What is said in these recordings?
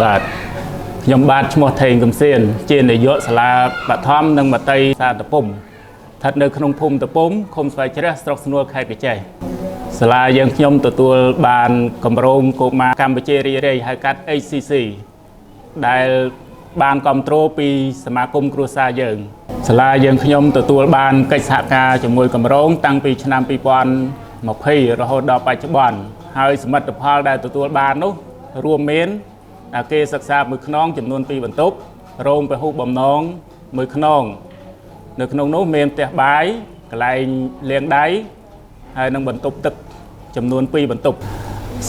បាទខ្ញុំបាទឈ្មោះថេងកំសៀនជានាយកសាលាបឋមនិងមត្តេយ្យសាតពុំស្ថិតនៅក្នុងភូមិតពុំឃុំស្វាយជ្រះស្រុកស្នួលខេត្តកញ្ចេះសាលាយើងខ្ញុំទទួលបានកម្រងកុមារកម្ពុជារីករាយហៅកាត់ HCC ដែលបានគ្រប់គ្រងពីសមាគមគ្រួសារយើងសាលាយើងខ្ញុំទទួលបានកិច្ចសហការជាមួយកម្រងតាំងពីឆ្នាំ2020រហូតដល់បច្ចុប្បន្នហើយសមិទ្ធផលដែលទទួលបាននោះរួមមានអាគារសិក្សាមួយខ្នងចំនួន2បន្ទប់រោងពហុបំណងមួយខ្នងនៅក្នុងនោះមានផ្ទះបាយកន្លែងលាងដៃហើយនិងបន្ទប់ទឹកចំនួន2បន្ទប់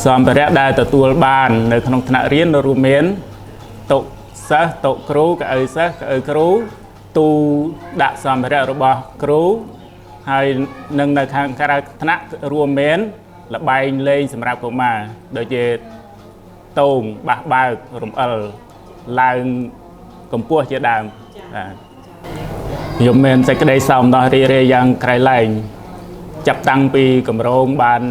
សម្ភារៈដែលទទួលបាននៅក្នុងថ្នាក់រៀនរួមមានតុសិស្សតុគ្រូកៅអីសិស្សកៅអីគ្រូទូដាក់សម្ភារៈរបស់គ្រូហើយនឹងនៅខាងក្រៅថ្នាក់រួមមានល្បែងលេងសម្រាប់កុមារដូចជាតោងបះបើករំអិលឡើងកម្ពស់ជាដើមបាទខ្ញុំមានសេចក្តីសោមនស្សរីករាយយ៉ាងក្រៃលែងចាប់តាំងពីកម្រងបាន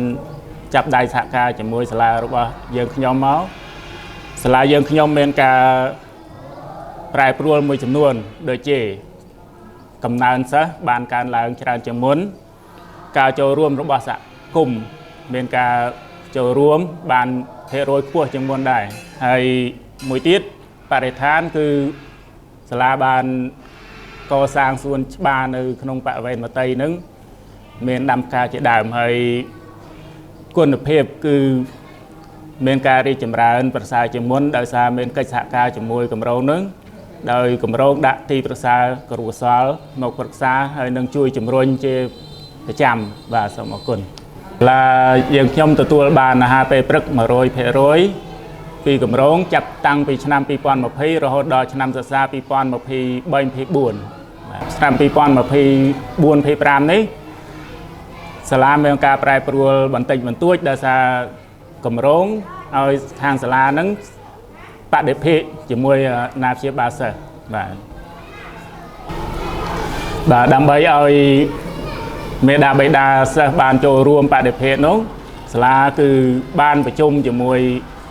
ចាប់ដៃសហការជាមួយសាលារបស់យើងខ្ញុំមកសាលាយើងខ្ញុំមានការប្រែប្រួលមួយចំនួនដូចជាកំណើនសិស្សបានកើនឡើងច្រើនជាងមុនការចូលរួមរបស់សហគមន៍មានការចូលរួមបានភាគរយខ្ពស់ជាងមុនដែរហើយមួយទៀតបរិស្ថានគឺសាលាបានកសាងសួនច្បារនៅក្នុងបរិវេណមត្តេយ្យនឹងមានដាំផ្កាជាដើមហើយគុណភាពគឺមានការរីកចម្រើនប្រសើរជាងមុនដោយសារមានកិច្ចសហការជាមួយគម្រោងនឹងដោយគម្រោងដាក់ទីប្រឹក្សាគរុកោសល្យមកប្រឹក្សាហើយនឹងជួយជំរុញជាប្រចាំបាទសូមអរគុណឡាយើងខ្ញុំទទួលបានអាហារពេលព្រឹក 100% ពីគម្រោងចាប់តាំងពីឆ្នាំ2020រហូតដល់ឆ្នាំសិក្សា2023-24ឆ្នាំ2024-25នេះសាលាមានការប្រែប្រួលបន្តិចបន្តួចដោយសារគម្រោងឲ្យខាងសាលានឹងបដិភិកជាមួយអាណាព្យាបាលសិស្សបាទដើម្បីឲ្យមេដាបេដាសិស្សបានចូលរួមបដិភិកនោះសាលាគឺបានប្រជុំជាមួយ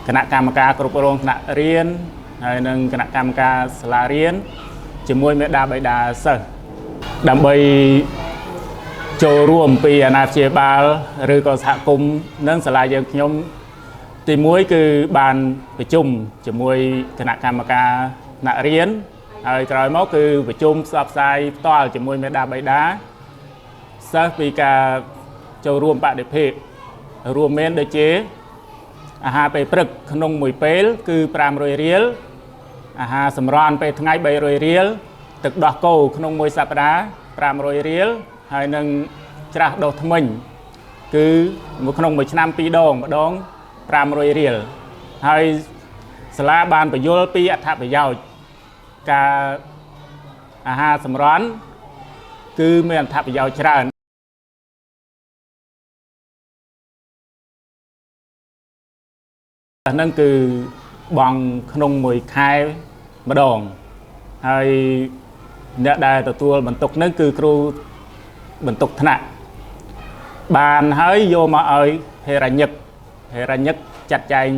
គណៈកម្មការគ្រប់គ្រងថ្នាក់រៀនហើយនិងគណៈកម្មការសាលារៀនជាមួយមេដាបេដាសិស្សដើម្បីចូលរួមពីអាណាព្យាបាលឬក៏សហគមន៍និងសាលាយើងខ្ញុំទី1គឺបានប្រជុំជាមួយគណៈកម្មការថ្នាក់រៀនហើយក្រោយមកគឺប្រជុំផ្សព្វផ្សាយផ្ទាល់ជាមួយមេដាបេដាសិស្សពីការចូលរួមបដិភិករួមមានដូចជាអាហារពេលព្រឹកក្នុងមួយពេលគឺ500រៀលអាហារសម្រន់ពេលថ្ងៃ300រៀលទឹកដោះគោក្នុងមួយសប្តាហ៍500រៀលហើយនឹងច្រាសដុសធ្មេញគឺក្នុងមួយឆ្នាំ2ដងម្ដង500រៀលហើយសាលាបានបញ្យល់ពីអត្ថប្រយោជន៍ការអាហារសម្រន់គឺមានអត្ថប្រយោជន៍ច្រើនហ្នឹងគឺបង់ក្នុងមួយខែម្ដងហើយអ្នកដែលទទួលបន្ទុកហ្នឹងគឺគ្រូបន្ទុកថ្នាក់បានហើយយកមកឲ្យហេរញ្ញិកចាត់ចែង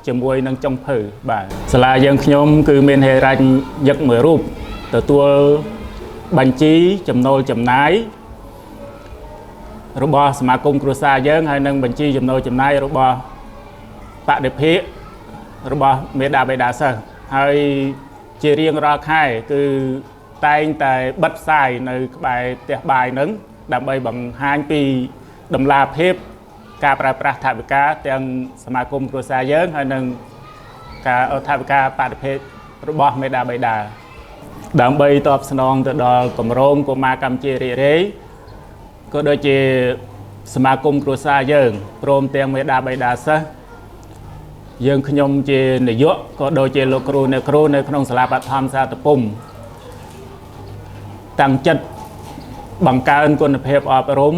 ជាមួយនឹងចុងភៅបាទសាលាយើងខ្ញុំគឺមានហេរញ្ញិកមួយរូបទទួលបញ្ជីចំណូលចំណាយរបស់សមាគមគ្រួសារយើងហើយនឹងបញ្ជីចំណូលចំណាយរបស់បដិភិករបស់មេដាបេដាសិស្សហើយជារៀងរាល់ខែគឺតែងតែបិទផ្សាយនៅក្បែរផ្ទះបាយនឹងដើម្បីបង្ហាញពីតម្លាភាពការប្រើប្រាស់ថវិកាទាំងសមាគមគ្រួសារយើងហើយនឹងការថវិកាបដិភិករបស់មេដាបេដាដើម្បីតបស្នងទៅដល់គម្រោងកុមារកម្ពុជារីករាយក៏ដូចជាសមាគមគ្រួសារយើងព្រមទាំងមេដាបេដាសិស្សយើងខ្ញុំជានាយកក៏ដូចជាលោកគ្រូអ្នកគ្រូនៅក្នុងសាលាបឋមសាតពុំតាំងចិត្តបង្កើនគុណភាពអប់រំ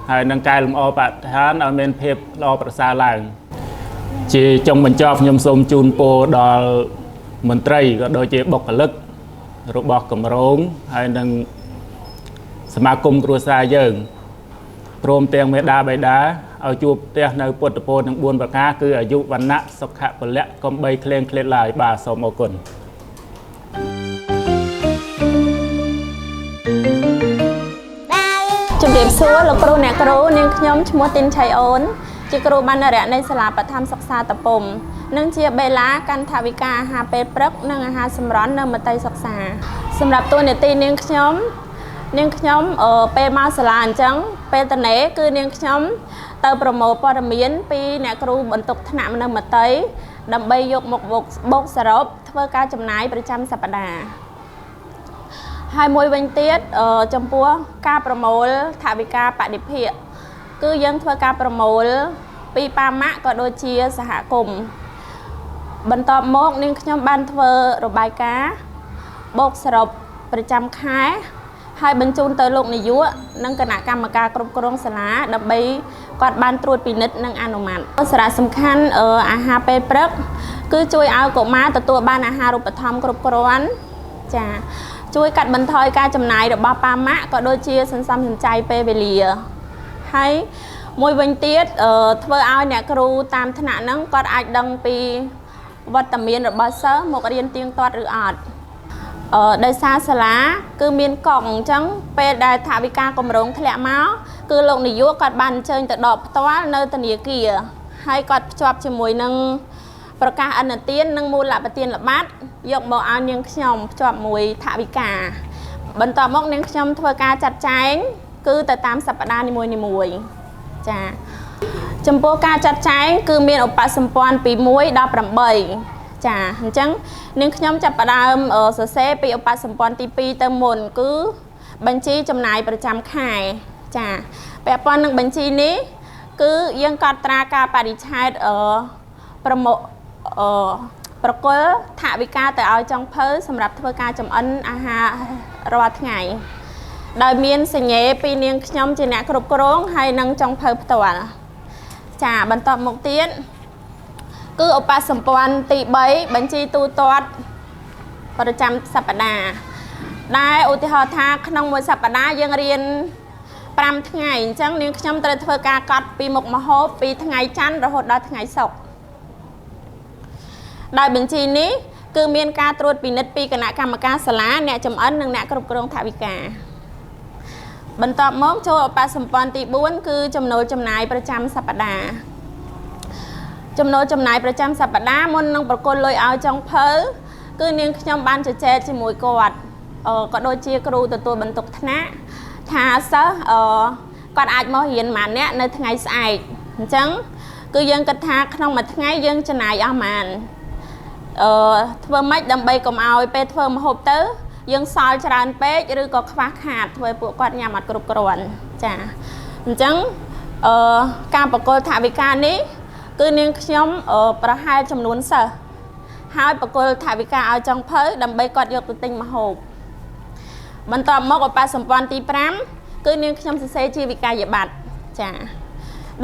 ហើយនឹងកែលម្អបរិស្ថានឲ្យមានភាពល្អប្រសើរឡើងជាចុងបញ្ចប់ខ្ញុំសូមជូនពរដល់មន្ត្រីក៏ដូចជាបុគ្គលិករបស់គម្រោងហើយនឹងសមាគមគ្រួសារយើងព្រមទាំងមេដាបេដា ឲ្យជួបផ្ទះនៅពុទ្ធពរទាំង4ប្រការគឺអាយុវណ្ណៈសុខៈពលៈកុំបីក្លែងក្លេតឡើយបាទសូមអរគុណជំរាបសួរលោកគ្រូអ្នកគ្រូនាងខ្ញុំឈ្មោះទីនឆៃអូនជាគ្រូបណ្ណរៈនៃសាលាបឋមសិក្សាតពុំនិងជាបេឡាកាន់ថវិកាអាហារពេលព្រឹកនិងអាហារសម្រន់នៅមត្តេយសិក្សាសម្រាប់តួនាទីនាងខ្ញុំពេលមកសាលាអញ្ចឹងពេលតនេគឺនាងខ្ញុំទៅប្រមូលព័ត៌មានពីអ្នកគ្រូបន្ទុកថ្នាក់នៅមត្តេយដើម្បីយកមកបូកសរុបធ្វើការចំណាយប្រចាំសប្តាហ៍ហើយមួយវិញទៀតចំពោះការប្រមូលថវិកាបដិភាគគឺយើងធ្វើការប្រមូលពីប៉ាម៉ាក់ក៏ដូចជាសហគមន៍បន្ទាប់មកនាងខ្ញុំបានធ្វើរបាយការណ៍បូកសរុបប្រចាំខែហើយបញ្ជូនទៅលោកនាយកនិងគណៈកម្មការគ្រប់គ្រងសាលាដើម្បីគាត់បានត្រួតពិនិត្យនិងអនុម័តសារៈសំខាន់អាហារពេលព្រឹកគឺជួយឲ្យកុមារទទួលបានអាហារូបត្ថម្ភគ្រប់គ្រាន់ចាជួយកាត់បន្ថយការចំណាយរបស់ប៉ាម៉ាក់ក៏ដូចជាសន្សំសំចៃពេលវេលាហើយមួយវិញទៀតធ្វើឲ្យអ្នកគ្រូតាមថ្នាក់ហ្នឹងគាត់អាចដឹងពីវត្តមានរបស់សិស្សមករៀនទៀងទាត់ឬអត់ដោយសារសាលាគឺមានកង់អញ្ចឹងពេលដែលថវិកាគម្រោងធ្លាក់មកគឺលោកនាយកគាត់បានអញ្ជើញទៅដកផ្ទាល់នៅធនាគារហើយគាត់ភ្ជាប់ជាមួយនឹងប្រកាសអនុទាននិងមូលបទានល្បាតយកមកឲ្យនាងខ្ញុំភ្ជាប់មួយថវិកាបន្ទាប់មកនាងខ្ញុំធ្វើការចាត់ចែងគឺទៅតាមសប្តាហ៍នីមួយៗចាចំពោះការចាត់ចែងគឺមានឧបសម្ព័ន្ធពី1ដល់8ចាអញ្ចឹងនាងខ្ញុំចាប់ផ្ដើមសរសេរពីឧបសម្ព័ន្ធទី2ទៅមុនគឺបញ្ជីចំណាយប្រចាំខែចាពាក់ព័ន្ធនឹងបញ្ជីនេះគឺយើងកត់ត្រាការបរិច្ឆេទប្រគល់ថវិកាទៅឲ្យចុងភៅសម្រាប់ធ្វើការចម្អិនអាហាររាល់ថ្ងៃដោយមានសញ្ញេពីនាងខ្ញុំជាអ្នកគ្រប់គ្រងហើយនឹងចុងភៅផ្ទាល់ចាបន្តមកទៀតគឺឧបសម្ព័ន្ធទី3បញ្ជីទូទាត់ប្រចាំសប្តាហ៍ដែលឧទាហរណ៍ថាក្នុងមួយសប្តាហ៍យើងរៀន5ថ្ងៃអញ្ចឹងនាងខ្ញុំត្រូវធ្វើការកត់ពីមុខម្ហូបពីថ្ងៃច័ន្ទរហូតដល់ថ្ងៃសុក្រដោយបញ្ជីនេះគឺមានការត្រួតពិនិត្យពីគណៈកម្មការសាលាអ្នកចម្អិននិងអ្នកគ្រប់គ្រងថវិកាបន្ទាប់មកចូលឧបសម្ព័ន្ធទី4គឺចំណូលចំណាយប្រចាំសប្តាហ៍ចំណូលចំណាយប្រចាំសប្តាហ៍មុននឹងប្រគល់លុយឲ្យចុងភៅគឺនាងខ្ញុំបានជជែកជាមួយគាត់ក៏ដូចជាគ្រូទទួលបន្ទុកថ្នាក់ថាសិស្សគាត់អាចមករៀនប៉ុន្មានអ្នកនៅថ្ងៃស្អែកអញ្ចឹងគឺយើងគិតថាក្នុងមួយថ្ងៃយើងចំណាយអស់ប៉ុន្មានធ្វើម៉េចដើម្បីកុំឲ្យពេលធ្វើម្ហូបទៅយើងសល់ច្រើនពេកឬក៏ខ្វះខាតធ្វើឲ្យពួកគាត់ញ៉ាំអត់គ្រប់គ្រាន់ចាអញ្ចឹងការប្រគល់ថវិកានេះគឺនាងខ្ញុំប្រហែលចំនួនសិស្សហើយប្រគល់ថវិកាឲ្យចុងភៅដើម្បីគាត់យកទៅទិញម្ហូបបន្ទាប់មកឧបសម្ព័ន្ធទី5គឺនាងខ្ញុំសរសេរជាវិក័យប័ត្រចា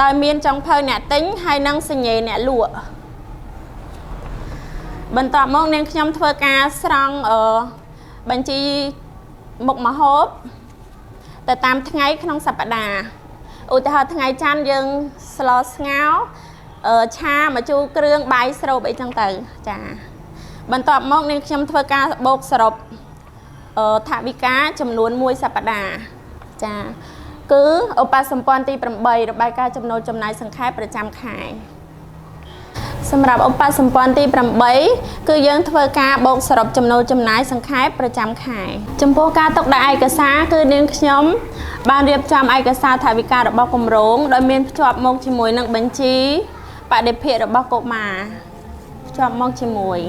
ដោយមានចុងភៅអ្នកទិញហើយនិងសញ្ញេអ្នកលក់បន្ទាប់មកនាងខ្ញុំធ្វើការស្រង់បញ្ជីមុខម្ហូបទៅតាមថ្ងៃក្នុងសប្តាហ៍ឧទាហរណ៍ថ្ងៃច័ន្ទយើងស្លស្ងោរឆាម្ជូរគ្រឿងបាយស្រូបអីចឹងទៅចាបន្ទាប់មកនាងខ្ញុំធ្វើការបូកសរុបថវិកាចំនួន1សប្តាហ៍ចាគឺឧបសម្ព័ន្ធទី8របាយការណ៍ចំណូលចំណាយសង្ខេបប្រចាំខែសម្រាប់ឧបសម្ព័ន្ធទី8គឺយើងធ្វើការបូកសរុបចំណូលចំណាយសង្ខេបប្រចាំខែចំពោះការទុកដាក់ឯកសារគឺនាងខ្ញុំបានរៀបចំឯកសារថវិការបស់គម្រោងដោយមានភ្ជាប់មកជាមួយនឹងបញ្ជីបដិភាគរបស់កុមារភ្ជាប់មកជាមួយ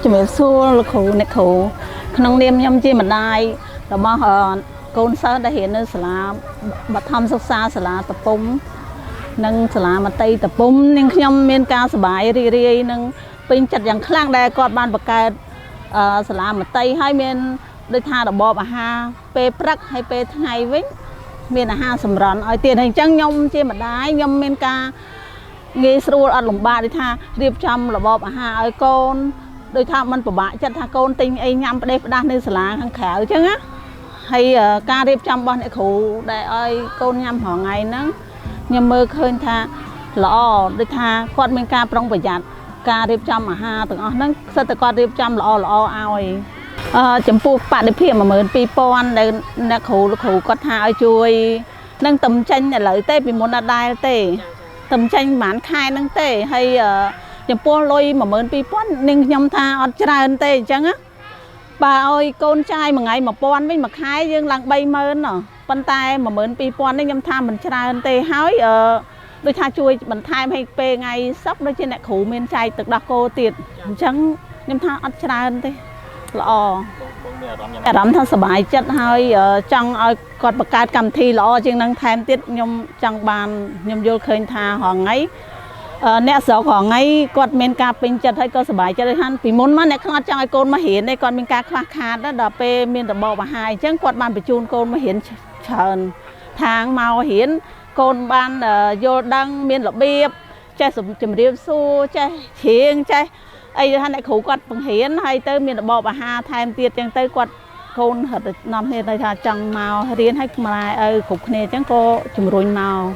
ជំរាបសួរលោកគ្រូអ្នកគ្រូក្នុងនាមខ្ញុំជាម្ដាយរបស់កូនសិស្សដែលរៀននៅសាលាបឋមសិក្សាសាលាតពុំនិងសាលាមត្តេយ្យតពុំនាងខ្ញុំមានការសប្បាយរីករាយនិងពេញចិត្តយ៉ាងខ្លាំងដែលគាត់បានបង្កើតសាលាមត្តេយ្យហើយមានដូចថារបបអាហារពេលព្រឹកហើយពេលថ្ងៃវិញមានអាហារសម្រន់ឲ្យទៀតហើយអញ្ចឹងខ្ញុំជាម្ដាយខ្ញុំមានការងាយស្រួលអត់លំបាកដូចថារៀបចំរបបអាហារឲ្យកូន đôi thà mình bảo bạ chất thà con tinh ấy nhắm đây đa nên là hàng khéo chứ á hay ca điệp trăm bọn này khổ để ơi con nhắm họ ngày nó nhưng mơ khơi tha lọ đôi thà con mình ca trongประหยัดca điệp trăm mà ha từng nó sao từ con điệp trăm lọ ao chấm pu bạn điệp phiền mà mượn pi pon đây là khổ có thà ơi chui nâng tầm tranh là lợi tê bị muốn là đai tê tầm tranh bán khai nâng tê hay chấm pu lôi mà mượn pi pon nên nhom tha ở tràn tê chẳng á bà ơi con trai mà ngày mà pon với mà khai dương lăng bay mơn nè pan tay mà mượn pi pon nên nhom tha mình tràn tê hói đôi tha chui mình thay hay pe ngày sắp đôi trên này khủ miền trai từ đặc cô tiệt chẳng nhom tha ở tràn tê lọ rắm thân sờ bài chất hơi trong còn bậc cao cầm thi lọ chừng năng thêm tiết nhom trong bàn nhom vô khơi tha hoàng ấy nè sợ hoàng ấy còn miền ca pin chất hay có sờ bài chất hắn vì muốn mà nè không trong ai con mà hiển đây còn miền ca khoa khát đó đập pe miền đập bò và hai chẳng còn bàn bị chun con mà hiển trần tháng màu hiển con ban vô đăng miền lọ biếp che sụp chìm điệp xu che chiêng che ai hắn lại khủ quạt bằng hiến hay tới miền bò bà ha thêm tiệt chẳng tới quạt khôn hợp nằm thế này là chẳng màu riêng hay mà khục này chẳng có chùm ruồi màu